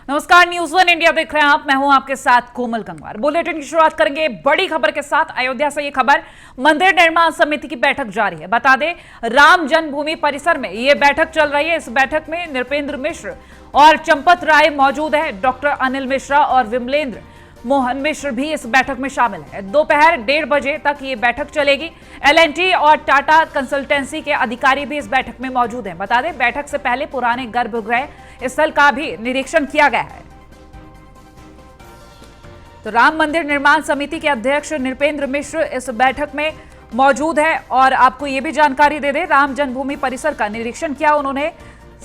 नमस्कार, news one India देख रहे हैं आप। मैं हूं आपके साथ कोमल गंगवार। बुलेटिन की शुरुआत करेंगे बड़ी खबर के साथ। अयोध्या से ये खबर, मंदिर निर्माण समिति की बैठक जारी है। बता दें, राम जन्मभूमि परिसर में ये बैठक चल रही है। इस बैठक में नृपेंद्र मिश्र और चंपत राय मौजूद है। डॉक्टर अनिल मिश्रा और विमलेंद्र मोहन मिश्र भी इस बैठक में शामिल है। दोपहर 1:30 बजे तक ये बैठक चलेगी। L&T और टाटा कंसल्टेंसी के अधिकारी भी इस बैठक में मौजूद हैं। बता दें, बैठक से पहले पुराने गर्भगृह स्थल का भी निरीक्षण किया गया है। तो राम मंदिर निर्माण समिति के अध्यक्ष नृपेंद्र मिश्र इस बैठक में मौजूद है। और आपको ये भी जानकारी दे दें, राम जन्मभूमि परिसर का निरीक्षण किया उन्होंने।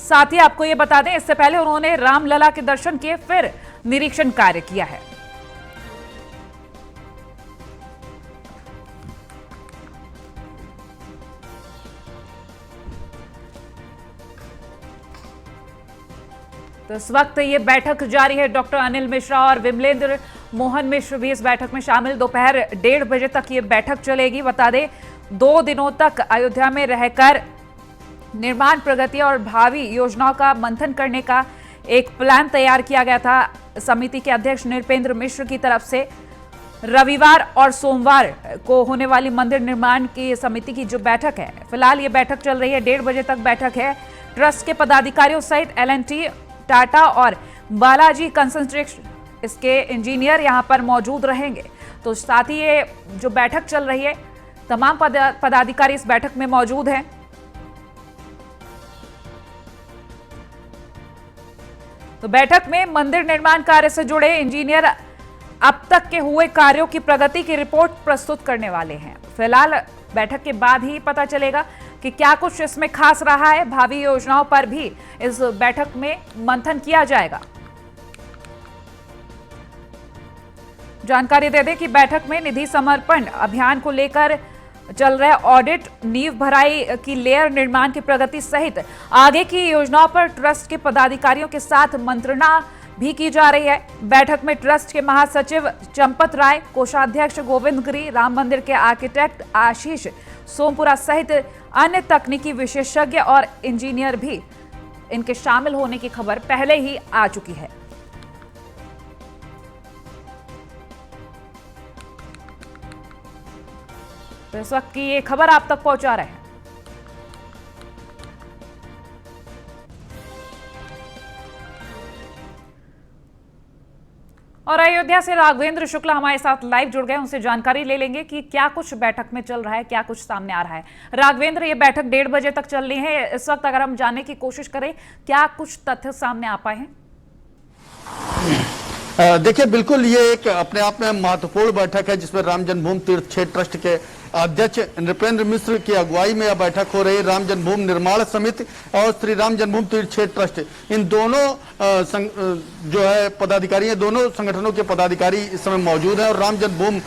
साथ ही आपको ये बता दें, इससे पहले उन्होंने रामलला के दर्शन किए, फिर निरीक्षण कार्य किया है। तो इस वक्त ये बैठक जारी है। डॉक्टर अनिल मिश्रा और विमलेंद्र मोहन मिश्र भी इस बैठक में शामिल। दोपहर 1:30 बजे तक ये बैठक चलेगी। बता दें, 2 दिनों तक अयोध्या में रहकर निर्माण प्रगति और भावी योजनाओं का मंथन करने का एक प्लान तैयार किया गया था समिति के अध्यक्ष नृपेंद्र मिश्र की तरफ से। रविवार और सोमवार को होने वाली मंदिर निर्माण की समिति की जो बैठक है, फिलहाल ये बैठक चल रही है। 1:30 बजे तक बैठक है। ट्रस्ट के पदाधिकारियों सहित L&T, टाटा और बालाजी कंसल्टेंसी इसके इंजीनियर यहां पर मौजूद रहेंगे। तो साथ ही ये जो बैठक चल रही है, तमाम पदाधिकारी इस बैठक में मौजूद हैं। तो बैठक में मंदिर निर्माण कार्य से जुड़े इंजीनियर अब तक के हुए कार्यों की प्रगति की रिपोर्ट प्रस्तुत करने वाले हैं। फिलहाल बैठक के बाद ही पता चलेगा कि क्या कुछ इसमें खास रहा है। भावी योजनाओं पर भी इस बैठक में मंथन किया जाएगा। जानकारी दे दें कि बैठक में निधि समर्पण अभियान को लेकर चल रहे ऑडिट, नींव भराई की लेयर निर्माण की प्रगति सहित आगे की योजनाओं पर ट्रस्ट के पदाधिकारियों के साथ मंत्रणा भी की जा रही है। बैठक में ट्रस्ट के महासचिव चंपत राय, कोषाध्यक्ष गोविंद गिरी, राम मंदिर के आर्किटेक्ट आशीष सोमपुरा सहित अन्य तकनीकी विशेषज्ञ और इंजीनियर भी इनके शामिल होने की खबर पहले ही आ चुकी है। तो इस वक्त की ये खबर आप तक पहुंचा रहे हैं। और अयोध्या से राघवेंद्र शुक्ला हमारे साथ लाइव जुड़ गए। उनसे जानकारी ले लेंगे कि क्या कुछ बैठक में चल रहा है, क्या कुछ सामने आ रहा है। राघवेंद्र, ये बैठक 1:30 बजे तक चल रही है। इस वक्त अगर हम जानने की कोशिश करें, क्या कुछ तथ्य सामने आ पाए हैं? देखिए, बिल्कुल ये एक अपने आप में महत्वपूर्ण बैठक है जिसमें राम जन्मभूमि तीर्थ क्षेत्र ट्रस्ट के अध्यक्ष नृपेंद्र मिश्र की अगुवाई में यह बैठक हो रही है। राम जन्मभूमि निर्माण समिति और श्री राम जन्मभूमि तीर्थ क्षेत्र ट्रस्ट, इन दोनों जो है पदाधिकारी हैं, दोनों संगठनों के पदाधिकारी इस समय मौजूद हैं। और राम जन्मभूमि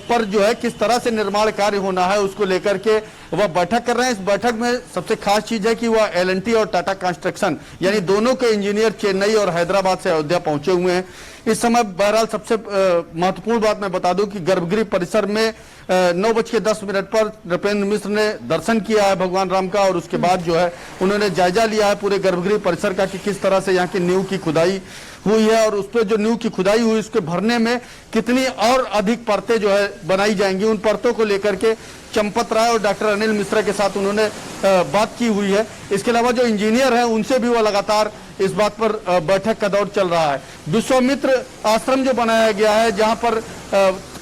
पर जो है किस तरह से निर्माण कार्य होना है उसको लेकर के वह बैठक कर रहे हैं। इस बैठक में सबसे खास चीज है कि वह L&T और टाटा कंस्ट्रक्शन यानी दोनों के इंजीनियर चेन्नई और हैदराबाद से अयोध्या पहुंचे हुए हैं इस समय। बहरहाल सबसे महत्वपूर्ण बात मैं बता दूं कि गर्भगृह परिसर में 9:10 पर नृपेंद्र मिश्र ने दर्शन किया है भगवान राम का। और उसके बाद जो है उन्होंने जायजा लिया है पूरे गर्भगृह परिसर का कि किस तरह से यहाँ की नींव की खुदाई हुई है और उस पर जो नींव की खुदाई हुई उसके भरने में कितनी और अधिक परतें जो है बनाई जाएंगी, उन परतों को लेकर के चंपत राय और डॉक्टर अनिल मिश्रा के साथ उन्होंने बात की हुई है। इसके अलावा जो इंजीनियर हैं उनसे भी वह लगातार इस बात पर बैठक का दौर चल रहा है। विश्वामित्र आश्रम जो बनाया गया है, जहां पर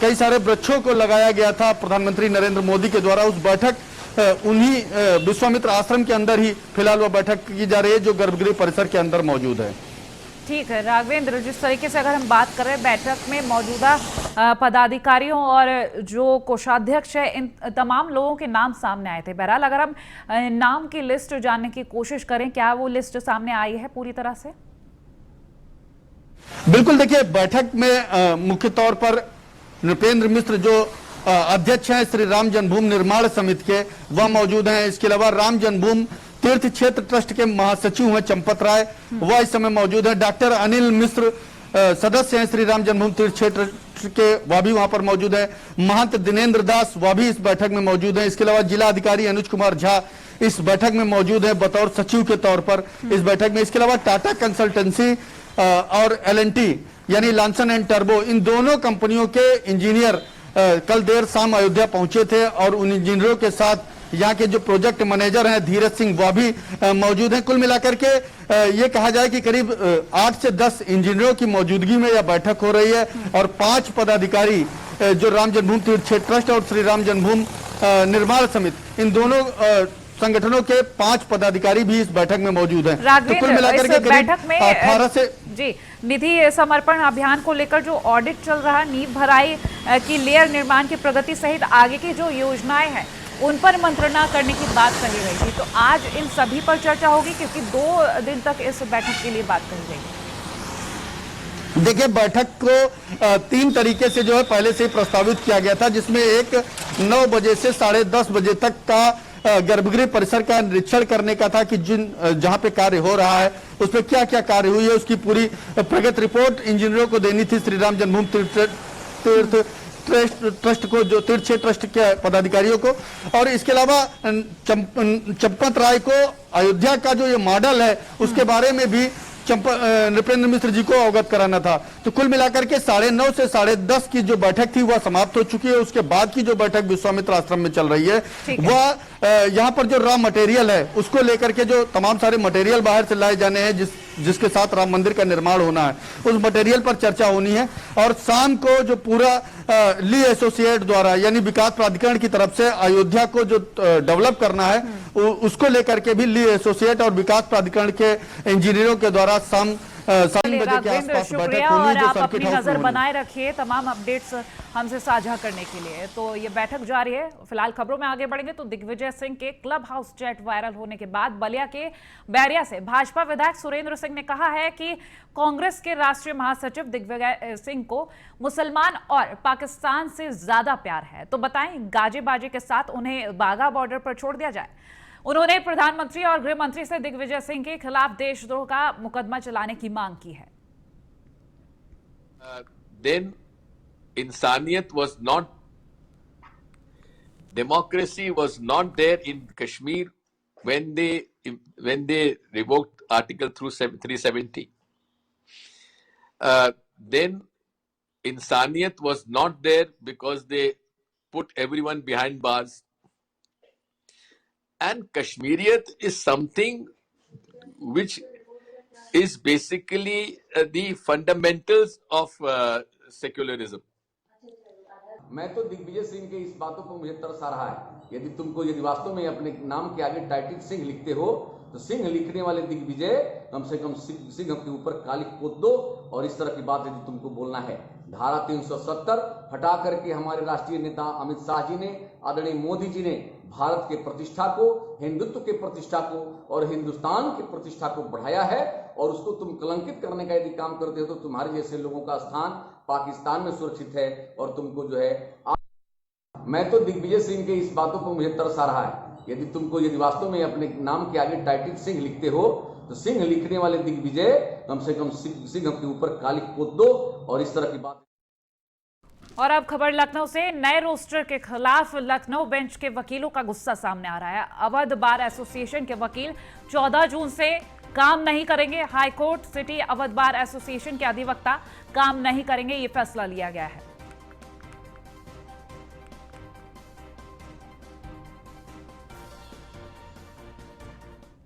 कई सारे वृक्षों को लगाया गया था प्रधानमंत्री नरेंद्र मोदी के द्वारा, उस बैठक उन्हीं विश्वामित्र आश्रम के अंदर ही फिलहाल वह बैठक की जा रही है जो गर्भगृह परिसर के अंदर मौजूद है। ठीक है राघवेंद्र, जिस तरीके से अगर हम बात करें बैठक में मौजूदा पदाधिकारियों और जो कोषाध्यक्ष है, इन तमाम लोगों के नाम सामने आए थे। बहरहाल अगर हम नाम की लिस्ट जानने की कोशिश करें, क्या वो लिस्ट सामने आई है पूरी तरह से? बिल्कुल, देखिए बैठक में मुख्य तौर पर नृपेंद्र मिश्र जो अध्यक्ष हैं श्री राम जन्मभूमि निर्माण समिति के, वह मौजूद हैं। इसके अलावा राम जन्मभूमि तीर्थ क्षेत्र ट्रस्ट के महासचिव हैं चंपत राय, वह इस समय मौजूद है। डॉक्टर अनिल मिश्र सदस्य हैं श्री राम जन्मभूमि तीर्थ क्षेत्र के, वह भी वहां पर मौजूद है। महंत दिनेंद्र दास वह भी इस बैठक में मौजूद है। इसके अलावा जिला अधिकारी अनुज कुमार झा इस बैठक में मौजूद है बतौर सचिव के तौर पर इस बैठक में। इसके अलावा टाटा कंसल्टेंसी और L&T यानी लॉन्सन एंड टर्बो, इन दोनों कंपनियों के इंजीनियर कल देर शाम अयोध्या पहुंचे थे और उन इंजीनियरों के साथ यहाँ के जो प्रोजेक्ट मैनेजर हैं धीरज सिंह, वह भी मौजूद हैं। कुल मिलाकर के ये कहा जाए कि करीब 8 से 10 इंजीनियरों की मौजूदगी में यह बैठक हो रही है और 5 पदाधिकारी जो राम जन्मभूमि तीर्थ क्षेत्र ट्रस्ट और श्री राम जन्मभूमि निर्माण समिति, इन दोनों संगठनों के 5 पदाधिकारी भी इस बैठक में मौजूद हैं। तो कुल मिलाकर के बैठक में 18 से जी निधि समर्पण अभियान को लेकर जो ऑडिट चल रहा है, नींव भराई की लेयर निर्माण की प्रगति सहित आगे की जो योजनाएं हैं उन पर मंत्रणा करने की बात कही गई थी। तो आज इन सभी पर चर्चा होगी क्योंकि 2 दिन तक इस बैठक के लिए बात कही गई। देखिए, बैठक को 3 तरीके से जो है पहले से ही प्रस्तावित किया गया था, जिसमें एक 9 बजे से 10:30 बजे तक का गर्भगृह परिसर का निरीक्षण करने का था कि जहां पे कार्य हो रहा है उसमें क्या क्या कार्य हुई है, उसकी पूरी प्रगति रिपोर्ट इंजीनियरों को देनी थी, श्री राम जन्मभूमि तीर्थ ट्रस्ट को, जो तीर्थ क्षेत्र ट्रस्ट के पदाधिकारियों को। और इसके अलावा चंपत राय को अयोध्या का जो ये मॉडल है उसके बारे में भी नृपेंद्र मिश्र जी को अवगत कराना था। तो कुल मिलाकर के 9:30 से 10:30 की जो बैठक थी वह समाप्त हो चुकी है। उसके बाद की जो बैठक विश्वामित्र आश्रम में चल रही है वह यहाँ पर जो रॉ मटेरियल है उसको लेकर के जो तमाम सारे मटेरियल बाहर से लाए जाने हैं जिसके साथ राम मंदिर का निर्माण होना है, उस मटेरियल पर चर्चा होनी है। और शाम को जो पूरा ली एसोसिएट द्वारा यानी विकास प्राधिकरण की तरफ से अयोध्या को जो डेवलप करना है उसको लेकर के भी ली एसोसिएट और विकास प्राधिकरण के इंजीनियरों के द्वारा शाम 7 बजे के आसपास बैठक होनी है। और आप अपनी नजर बनाए रखिए तमाम अपडेट्स हमसे साझा करने के लिए। तो ये बैठक जारी है। फिलहाल खबरों में आगे बढ़ेंगे तो दिग्विजय सिंह के क्लब हाउस चैट वायरल होने के बाद बलिया के बैरिया से भाजपा विधायक सुरेंद्र सिंह ने कहा है कि कांग्रेस के राष्ट्रीय महासचिव दिग्विजय सिंह को मुसलमान और पाकिस्तान से ज्यादा प्यार है। तो बताएं, गाजे बाजे के साथ उन्हें बाघा बॉर्डर पर छोड़ दिया जाए। उन्होंने प्रधानमंत्री और गृह मंत्री से दिग्विजय सिंह के खिलाफ देशद्रोह का मुकदमा चलाने की मांग की है। Then इंसानियत was not, democracy was not there in Kashmir when they revoked Article 370. Then इंसानियत was not there because they put everyone behind bars. And Kashmiriyat is something which is basically the fundamentals of secularism. मैं तो दिग्विजय सिंह के इस बातों पर मुझे तरस आ रहा है। यदि वास्तव में अपने नाम के आगे टाइटल सिंह लिखते हो तो सिंह लिखने वाले दिग्विजय कम से कम सिंह के ऊपर कालिक पोत दो। और इस तरह की बात यदि तुमको बोलना है, धारा 370 हटा करके हमारे राष्ट्रीय नेता अमित शाह जी ने, आदरणीय मोदी जी ने भारत के प्रतिष्ठा को, हिंदुत्व के प्रतिष्ठा को और हिंदुस्तान की प्रतिष्ठा को बढ़ाया है। और उसको तुम कलंकित करने का यदि काम करते हो तो तुम्हारे जैसे लोगों का स्थान पाकिस्तान में सुरक्षित है। और तुमको जो है, मैं तो दिग्विजय सिंह के इस बातों पर मुझे तरस आ रहा है। यदि वास्तव में अपने नाम के आगे टाइटल सिंह लिखते हो तो सिंह लिखने वाले दिग्विजय कम से कम सिंह के ऊपर कालिक पोत दो। और इस तरह की बात। और अब खबर लखनऊ से। नए रोस्टर के खिलाफ लखनऊ बेंच के वकीलों का गुस्सा सामने आ रहा है। अवध बार एसोसिएशन के वकील 14 जून से काम नहीं करेंगे। High court city Awadh bar association के अधिवक्ता काम नहीं करेंगे, ये फैसला लिया गया है।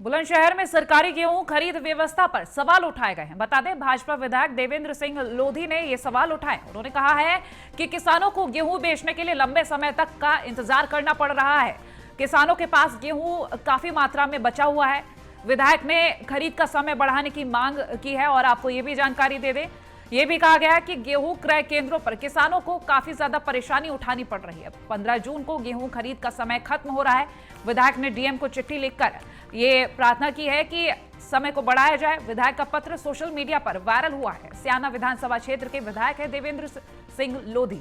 बुलंदशहर में सरकारी गेहूं खरीद व्यवस्था पर सवाल उठाए गए हैं। बता दें, भाजपा विधायक देवेंद्र सिंह लोधी ने ये सवाल उठाए। उन्होंने कहा है कि किसानों को गेहूं बेचने के लिए लंबे समय तक का इंतजार करना पड़ रहा है। किसानों के पास गेहूं काफी मात्रा में बचा हुआ है। विधायक ने खरीद का समय बढ़ाने की मांग की है। और आपको ये भी जानकारी दे दें, यह भी कहा गया है कि गेहूं क्रय केंद्रों पर किसानों को काफी ज्यादा परेशानी उठानी पड़ रही है। 15 जून को गेहूं खरीद का समय खत्म हो रहा है। विधायक ने डीएम को चिट्ठी लिखकर ये प्रार्थना की है कि समय को बढ़ाया जाए। विधायक का पत्र सोशल मीडिया पर वायरल हुआ है। स्याना विधानसभा क्षेत्र के विधायक है देवेंद्र सिंह लोधी।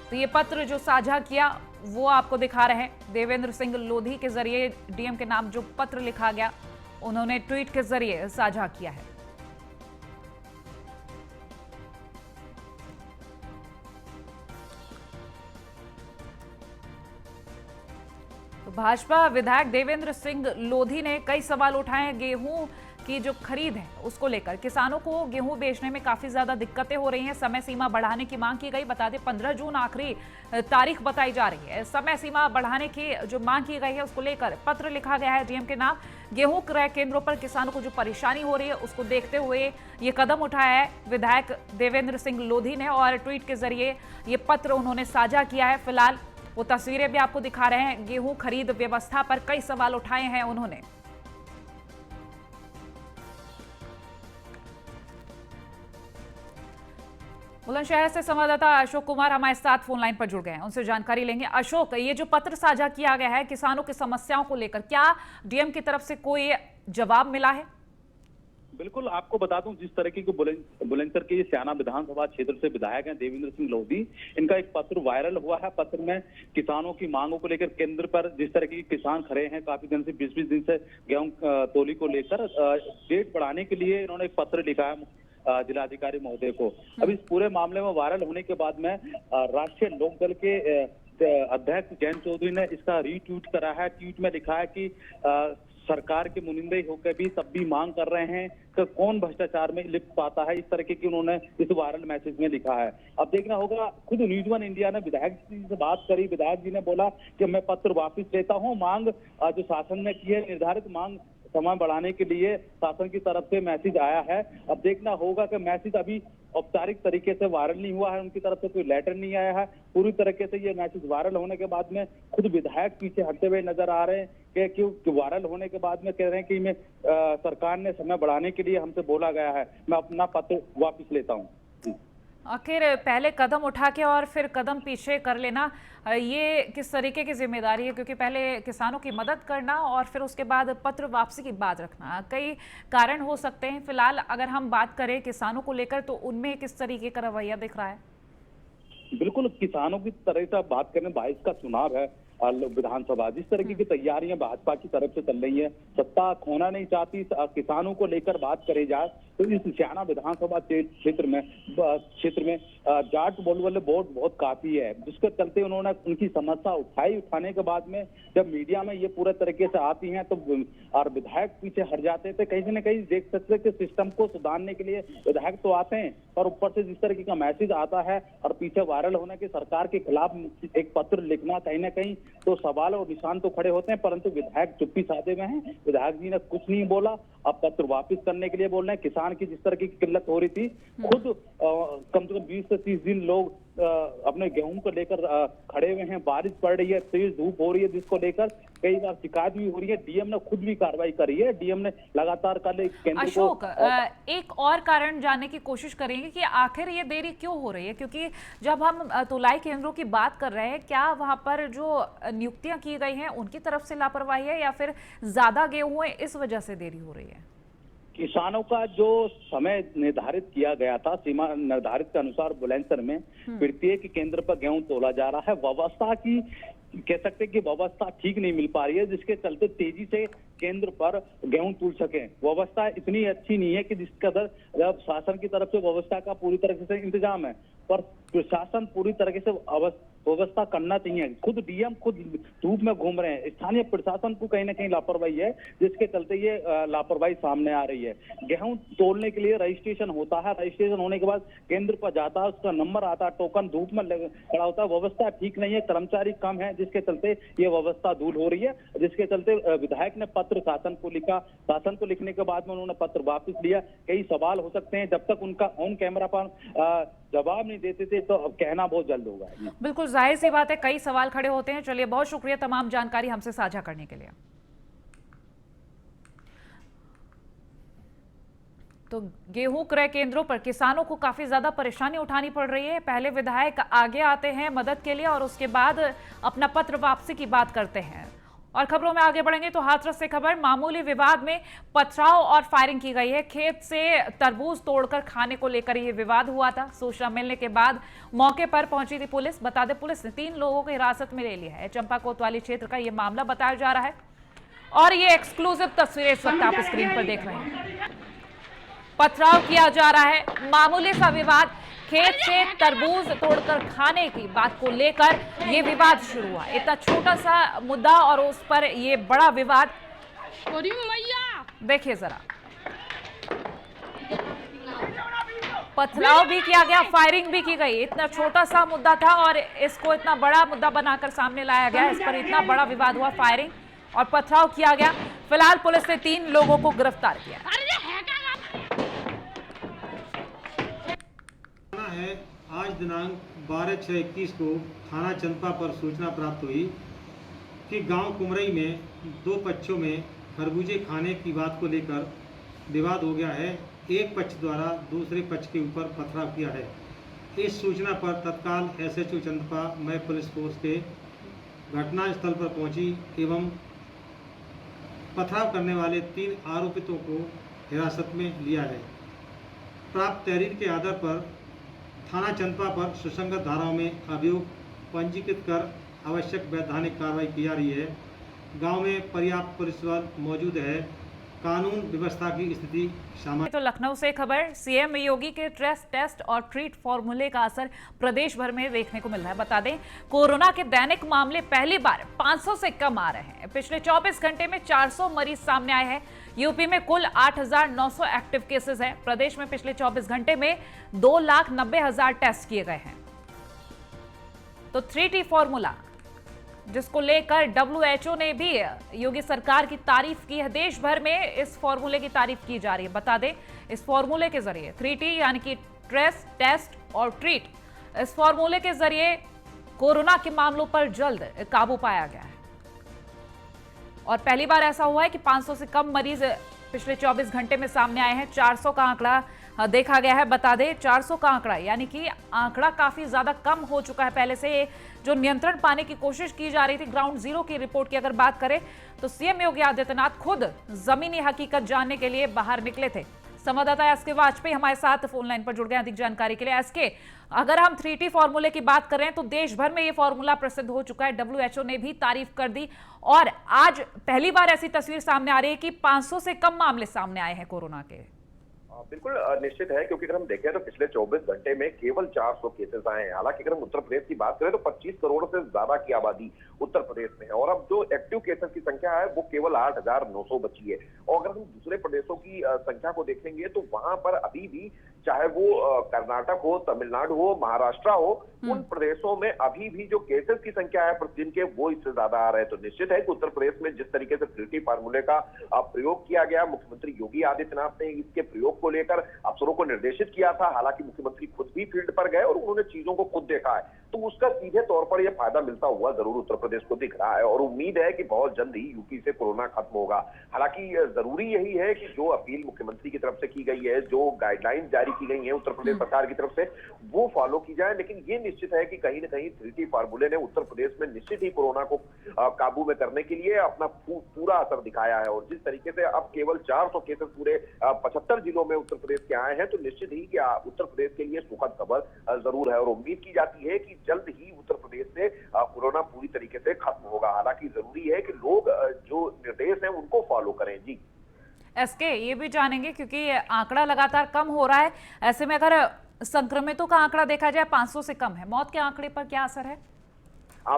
तो ये पत्र जो साझा किया वो आपको दिखा रहे हैं। देवेंद्र सिंह लोधी के जरिए डीएम के नाम जो पत्र लिखा गया, उन्होंने ट्वीट के जरिए साझा किया है। भाजपा विधायक देवेंद्र सिंह लोधी ने कई सवाल उठाए हैं गेहूं की जो खरीद है उसको लेकर। किसानों को गेहूं बेचने में काफी ज्यादा दिक्कतें हो रही हैं। समय सीमा बढ़ाने की मांग की गई। बता दें 15 जून आखिरी तारीख बताई जा रही है। समय सीमा बढ़ाने की जो मांग की गई है उसको लेकर पत्र लिखा गया है डीएम के नाम। गेहूं क्रय केंद्रों पर किसानों को जो परेशानी हो रही है उसको देखते हुए ये कदम उठाया है विधायक देवेंद्र सिंह लोधी ने, और ट्वीट के जरिए ये पत्र उन्होंने साझा किया है। फिलहाल वो तस्वीरें भी आपको दिखा रहे हैं। गेहूं खरीद व्यवस्था पर कई सवाल उठाए हैं उन्होंने। बुलंदशहर से संवाददाता अशोक कुमार हमारे साथ फोन लाइन पर जुड़ गए हैं, उनसे जानकारी लेंगे। अशोक, ये जो पत्र साझा किया गया है किसानों की समस्याओं को लेकर, क्या डीएम की तरफ से कोई जवाब मिला है? बिल्कुल, आपको बता दूं, जिस तरीके के बुलंदशहर के स्याना विधानसभा क्षेत्र से विधायक हैं देवेंद्र सिंह लोधी, इनका एक पत्र वायरल हुआ है। पत्र में किसानों की मांगों को लेकर केंद्र पर जिस तरह के किसान खड़े हैं काफी दिन से, 20-20 दिन से गेहूं तोली को लेकर डेट बढ़ाने के लिए इन्होंने एक पत्र लिखा है जिलाधिकारी महोदय को। अब इस पूरे मामले में वायरल होने के बाद में राष्ट्रीय लोकदल के अध्यक्ष जयंत चौधरी ने इसका रीट्वीट करा है। ट्वीट में लिखा है कि सरकार के मुनिंदे होकर भी सब भी मांग कर रहे हैं कि कौन भ्रष्टाचार में लिप्त पाता है, इस तरीके की उन्होंने इस वायरल मैसेज में लिखा है। अब देखना होगा, खुद न्यूज वन इंडिया ने विधायक जी से बात करी। विधायक जी ने बोला कि मैं पत्र वापस लेता हूं। मांग जो शासन ने की है, निर्धारित मांग समय बढ़ाने के लिए शासन की तरफ से मैसेज आया है। अब देखना होगा कि मैसेज अभी औपचारिक तरीके से वायरल नहीं हुआ है, उनकी तरफ से कोई लेटर नहीं आया है। पूरी तरीके से ये मैसेज वायरल होने के बाद में खुद विधायक पीछे हटते हुए नजर आ रहे हैं कि क्यों वायरल होने के बाद में कह रहे हैं कि मैं सरकार ने समय बढ़ाने के लिए हमसे बोला गया है, मैं अपना पत्र वापस लेता हूँ। आखिर पहले कदम उठा के और फिर कदम पीछे कर लेना, ये किस तरीके की जिम्मेदारी है? क्योंकि पहले किसानों की मदद करना और फिर उसके बाद पत्र वापसी की बात रखना, कई कारण हो सकते हैं। फिलहाल अगर हम बात करें किसानों को लेकर तो उनमें किस तरीके का रवैया दिख रहा है? बिल्कुल, किसानों की तरह से बात करें, 22 का चुनाव है विधानसभा, जिस तरीके की तैयारियां भाजपा की तरफ से चल रही है, सत्ता खोना नहीं चाहती, किसानों को लेकर बात करी जाए तो इस स्याना विधानसभा क्षेत्र में जाट बोलबले वोट बहुत काफी है, जिसके चलते उन्होंने उनकी समस्या उठाने के बाद में जब मीडिया में ये पूरे तरीके से आती हैं तो और विधायक पीछे हट जाते थे। कहीं न कहीं देख सकते कि सिस्टम को सुधारने के लिए विधायक तो आते हैं, पर ऊपर से जिस तरीके का मैसेज आता है और पीछे वायरल होने के सरकार के खिलाफ एक पत्र लिखना, कहीं ना कहीं तो सवाल और निशान तो खड़े होते हैं। परंतु विधायक चुप्पी साधे में हैं, विधायक जी ने कुछ नहीं बोला। अब पत्र वापस करने के लिए बोल रहे हैं। किसान की जिस तरह की किल्लत हो रही थी, खुद कम से कम 20 से 30 दिन लोग अपने गेहूं को लेकर खड़े हुए हैं। बारिश पड़ रही है, तेज धूप हो रही है, जिसको लेकर कई बार शिकायत भी हो रही है। डीएम ने खुद भी कार्रवाई करी है। डीएम ने लगातार कल केंद्र अशोक, एक और कारण जानने की कोशिश करेंगे कि आखिर ये देरी क्यों हो रही है, क्योंकि जब हम तुलाई केंद्रों की बात कर रहे हैं, क्या वहां पर जो नियुक्तियां की गई हैं उनकी तरफ से लापरवाही है या फिर ज्यादा गेहूं है इस वजह से देरी हो रही है? किसानों का जो समय निर्धारित किया गया था, सीमा निर्धारित के अनुसार बुलंदशहर में प्रत्येक केंद्र पर गेहूं तोला जा रहा है। व्यवस्था की कह सकते हैं कि व्यवस्था ठीक नहीं मिल पा रही है, जिसके चलते तेजी से केंद्र पर गेहूं तुल सके। व्यवस्था इतनी अच्छी नहीं है कि जिस कदर जब शासन की तरफ से व्यवस्था का पूरी तरह से इंतजाम है, पर प्रशासन पूरी तरीके से व्यवस्था करना चाहिए। खुद डीएम खुद धूप में घूम रहे हैं। स्थानीय प्रशासन को कहीं ना कहीं लापरवाही है, जिसके चलते ये लापरवाही सामने आ रही है। गेहूं तोलने के लिए रजिस्ट्रेशन होता है, रजिस्ट्रेशन होने के बाद केंद्र पर जाता है, उसका नंबर आता है, टोकन धूप में खड़ा होता है। व्यवस्था ठीक नहीं है, कर्मचारी कम है, जिसके चलते ये व्यवस्था धूल हो रही है। जिसके चलते विधायक ने पत्र शासन को लिखा। शासन को लिखने के बाद में उन्होंने पत्र वापस लिया। कई सवाल हो सकते हैं, जब तक उनका ऑन कैमरा पर जवाब नहीं देते थे तो अब कहना बहुत जल्द होगा। बिल्कुल जाहिर सी बात है, कई सवाल खड़े होते हैं। चलिए, बहुत शुक्रिया तमाम जानकारी हमसे साझा करने के लिए। तो गेहूं क्रय केंद्रों पर किसानों को काफी ज्यादा परेशानी उठानी पड़ रही है। पहले विधायक आगे आते हैं मदद के लिए और उसके बाद अपना पत्र वापसी की बात करते हैं। और खबरों में आगे बढ़ेंगे तो हाथरस से खबर, मामूली विवाद में पथराव और फायरिंग की गई है। खेत से तरबूज तोड़कर खाने को लेकर यह विवाद हुआ था। सूचना मिलने के बाद मौके पर पहुंची थी पुलिस। बता दें, पुलिस ने 3 लोगों को हिरासत में ले लिया है। चंपा कोतवाली क्षेत्र का यह मामला बताया जा रहा है और ये एक्सक्लूसिव तस्वीरें इस वक्त आप स्क्रीन पर देख रहे हैं। पथराव किया जा रहा है, मामूली सा विवाद, खेत से तरबूज तोड़कर खाने की बात को लेकर ये विवाद शुरू हुआ। इतना छोटा सा मुद्दा और उस पर ये बड़ा विवाद। देखिए जरा, पथराव भी किया गया, फायरिंग भी की गई। इतना छोटा सा मुद्दा था और इसको इतना बड़ा मुद्दा बनाकर सामने लाया गया। इस पर इतना बड़ा विवाद हुआ, फायरिंग और पथराव किया गया। फिलहाल पुलिस ने 3 लोगों को गिरफ्तार किया है। आज दिनांक 12/6/21 को थाना चंपा पर सूचना प्राप्त हुई कि गांव कुमरई में 2 पक्षों में खरबूजे खाने की बात को लेकर विवाद हो गया है। एक पक्ष द्वारा दूसरे पक्ष के ऊपर पथराव किया है। इस सूचना पर तत्काल SHO चंपा मैं पुलिस फोर्स के घटनास्थल पर पहुंची एवं पथराव करने वाले 3 आरोपितों को हिरासत में लिया है। प्राप्त तहरीर के आधार पर थाना चंपा पर सुसंगत धाराओं में अभियोग पंजीकृत कर आवश्यक वैधानिक कार्रवाई की जा रही है। गांव में पर्याप्त पुलिस बल मौजूद है। कानून व्यवस्था की स्थिति सामान्य। तो लखनऊ से खबर, सीएम योगी के ट्रेस टेस्ट और ट्रीट फॉर्मूले का असर प्रदेश भर में देखने को मिल रहा है। बता दें, कोरोना के दैनिक मामले पहली बार 500 से कम आ रहे हैं। पिछले 24 घंटे में 400 मरीज सामने आए हैं। यूपी में कुल 8,900 एक्टिव केसेस हैं। प्रदेश में पिछले 24 घंटे में 2,90,000 टेस्ट किए गए हैं। तो 3T फॉर्मूला जिसको लेकर WHO ने भी योगी सरकार की तारीफ की है। देश भर में इस फॉर्मूले की तारीफ की जा रही है। बता दें, इस फॉर्मूले के जरिए 3T यानी कि ट्रेस, टेस्ट और ट्रीट, इस फॉर्मूले के जरिए कोरोना के मामलों पर जल्द काबू पाया गया है। और पहली बार ऐसा हुआ है कि 500 से कम मरीज पिछले 24 घंटे में सामने आए हैं। 400 का आंकड़ा देखा गया है। बता दें, 400 का आंकड़ा यानी कि आंकड़ा काफी ज्यादा कम हो चुका है। पहले से जो नियंत्रण पाने की कोशिश की जा रही थी, ग्राउंड जीरो की रिपोर्ट की अगर बात करें तो सीएम योगी आदित्यनाथ खुद जमीनी हकीकत जानने के लिए बाहर निकले थे। संवाददाता SK वाजपेयी हमारे साथ फोन लाइन पर जुड़ गए अधिक जानकारी के लिए। SK, अगर हम 3T फॉर्मूले की बात करें तो देश भर में ये फॉर्मूला प्रसिद्ध हो चुका है। WHO ने भी तारीफ कर दी और आज पहली बार ऐसी तस्वीर सामने आ रही है कि 500 से कम मामले सामने आए हैं कोरोना के। बिल्कुल निश्चित है, क्योंकि अगर हम देखें तो पिछले 24 घंटे में केवल 400 केसेस आए हैं। हालांकि अगर हम उत्तर प्रदेश की बात करें तो 25 करोड़ से ज्यादा की आबादी उत्तर प्रदेश में है और अब जो एक्टिव केसेस की संख्या है वो केवल 8,900 बची है। और अगर हम दूसरे प्रदेशों की संख्या को देखेंगे तो वहां पर अभी भी, चाहे वो कर्नाटक हो, तमिलनाडु हो, महाराष्ट्र हो, उन प्रदेशों में अभी भी जो केसेस की संख्या है प्रतिदिन के वो इससे ज्यादा आ रहे हैं। तो निश्चित है कि उत्तर प्रदेश में जिस तरीके से 3T फार्मूले का प्रयोग किया गया, मुख्यमंत्री योगी आदित्यनाथ ने इसके प्रयोग को लेकर अफसरों को निर्देशित किया था। हालांकि मुख्यमंत्री खुद भी फील्ड पर गए और उन्होंने चीजों को खुद देखा है, तो उसका सीधे तौर पर यह फायदा मिलता हुआ जरूर उत्तर प्रदेश को दिख रहा है और उम्मीद है कि बहुत जल्द ही यूपी से कोरोना खत्म होगा। हालांकि जरूरी यही है कि जो अपील मुख्यमंत्री की तरफ से की गई है, जो गाइडलाइंस जारी की गई है उत्तर प्रदेश सरकार की तरफ से, वो फॉलो की जाए। लेकिन ये निश्चित है कि कहीं ना कहीं 3T फार्मूले ने उत्तर प्रदेश में निश्चित ही कोरोना को काबू में करने के लिए अपना पूरा असर दिखाया है। और जिस तरीके से अब केवल 400 केसेस पूरे 75 जिलों में उत्तर प्रदेश के आए हैं, तो निश्चित ही कि उत्तर प्रदेश के लिए सुखद खबर जरूर है और उम्मीद की जाती है कि जल्द ही उत्तर प्रदेश से कोरोना पूरी तरीके से खत्म होगा। हालांकि जरूरी है कि लोग जो निर्देश हैं उनको फॉलो करें। जी SK, ये भी जानेंगे क्योंकि आंकड़ा लगातार कम हो रहा है, ऐसे में अगर संक्रमितों का आंकड़ा देखा जाए 500 से कम है, मौत के आंकड़े पर क्या असर है?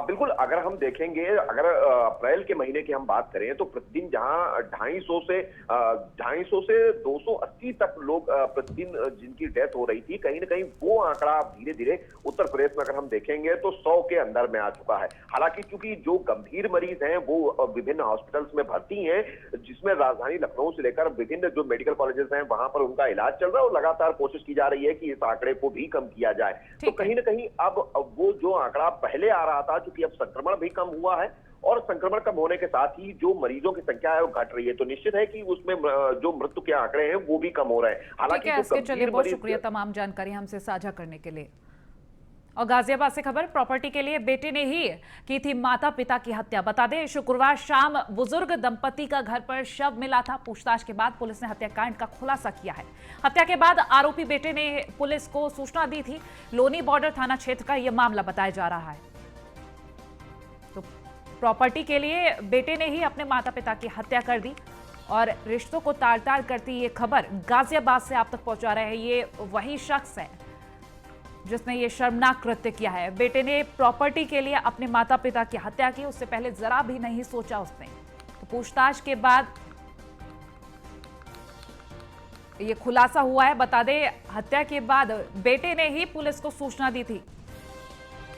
बिल्कुल, अगर हम देखेंगे, अगर अप्रैल के महीने की हम बात करें तो प्रतिदिन जहां 250 से 280 तक लोग प्रतिदिन जिनकी डेथ हो रही थी, कहीं ना कहीं वो आंकड़ा धीरे धीरे उत्तर प्रदेश में अगर हम देखेंगे तो 100 के अंदर में आ चुका है। हालांकि क्योंकि जो गंभीर मरीज हैं वो विभिन्न हॉस्पिटल्स में भर्ती हैं, जिसमें राजधानी लखनऊ से लेकर विभिन्न जो मेडिकल कॉलेजेस हैं वहां पर उनका इलाज चल रहा है और लगातार कोशिश की जा रही है कि इस आंकड़े को भी कम किया जाए। तो कहीं ना कहीं अब वो जो आंकड़ा पहले आ रहा था, क्योंकि अब संक्रमण भी कम हुआ है और संक्रमण कम होने के साथ ही जो मरीजों की संख्या है वो घट रही है, तो निश्चित है कि उसमें जो मृत्यु के आंकड़े हैं वो भी कम हो रहे हैं। हालांकि चलिए, बहुत शुक्रिया तमाम जानकारी हमसे साझा करने के लिए। और गाजियाबाद से खबर, प्रॉपर्टी के लिए बेटे ने ही की थी माता पिता की हत्या। बता दें, शुक्रवार शाम बुजुर्ग दंपति का घर पर शव मिला था। पूछताछ के बाद पुलिस ने हत्याकांड का खुलासा किया है। हत्या के बाद आरोपी बेटे ने पुलिस को सूचना दी थी। लोनी बॉर्डर थाना क्षेत्र का यह मामला बताया जा रहा है। तो प्रॉपर्टी के लिए बेटे ने ही अपने माता पिता की हत्या कर दी और रिश्तों को तार तार करती ये खबर गाजियाबाद से आप तक पहुंचा रहे हैं। ये वही शख्स है जिसने ये शर्मनाक कृत्य किया है। बेटे ने प्रॉपर्टी के लिए अपने माता पिता की हत्या की, उससे पहले जरा भी नहीं सोचा उसने। तो पूछताछ के बाद ये खुलासा हुआ है। बता दें, हत्या के बाद बेटे ने ही पुलिस को सूचना दी थी।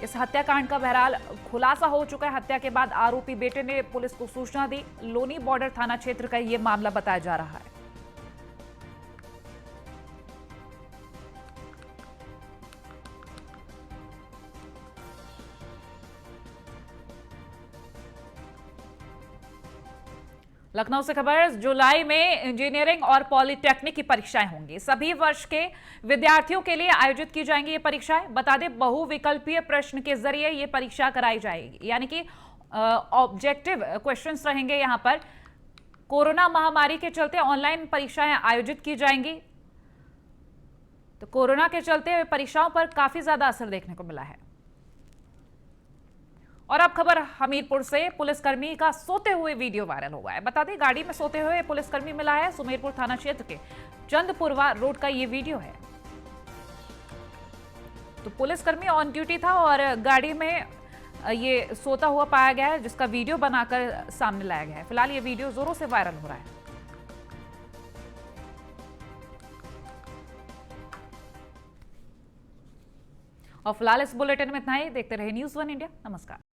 इस हत्याकांड का बहरहाल खुलासा हो चुका है। हत्या के बाद आरोपी बेटे ने पुलिस को सूचना दी। लोनी बॉर्डर थाना क्षेत्र का यह मामला बताया जा रहा है। लखनऊ से खबर, जुलाई में इंजीनियरिंग और पॉलिटेक्निक की परीक्षाएं होंगी। सभी वर्ष के विद्यार्थियों के लिए आयोजित की जाएंगी ये परीक्षाएं। बता दें, बहुविकल्पीय प्रश्न के जरिए ये परीक्षा कराई जाएगी, यानी कि ऑब्जेक्टिव क्वेश्चंस रहेंगे। यहां पर कोरोना महामारी के चलते ऑनलाइन परीक्षाएं आयोजित की जाएंगी। तो कोरोना के चलते परीक्षाओं पर काफी ज्यादा असर देखने को मिला है। और अब खबर हमीरपुर से, पुलिसकर्मी का सोते हुए वीडियो वायरल हुआ है। बता दें, गाड़ी में सोते हुए पुलिसकर्मी मिला है। सुमेरपुर थाना क्षेत्र के चंदपुरवा रोड का ये वीडियो है। तो पुलिसकर्मी ऑन ड्यूटी था और गाड़ी में ये सोता हुआ पाया गया है, जिसका वीडियो बनाकर सामने लाया गया है। फिलहाल ये वीडियो जोरों से वायरल हो रहा है। और फिलहाल इस बुलेटिन में इतना ही। देखते रहे न्यूज़ 1 इंडिया। नमस्कार।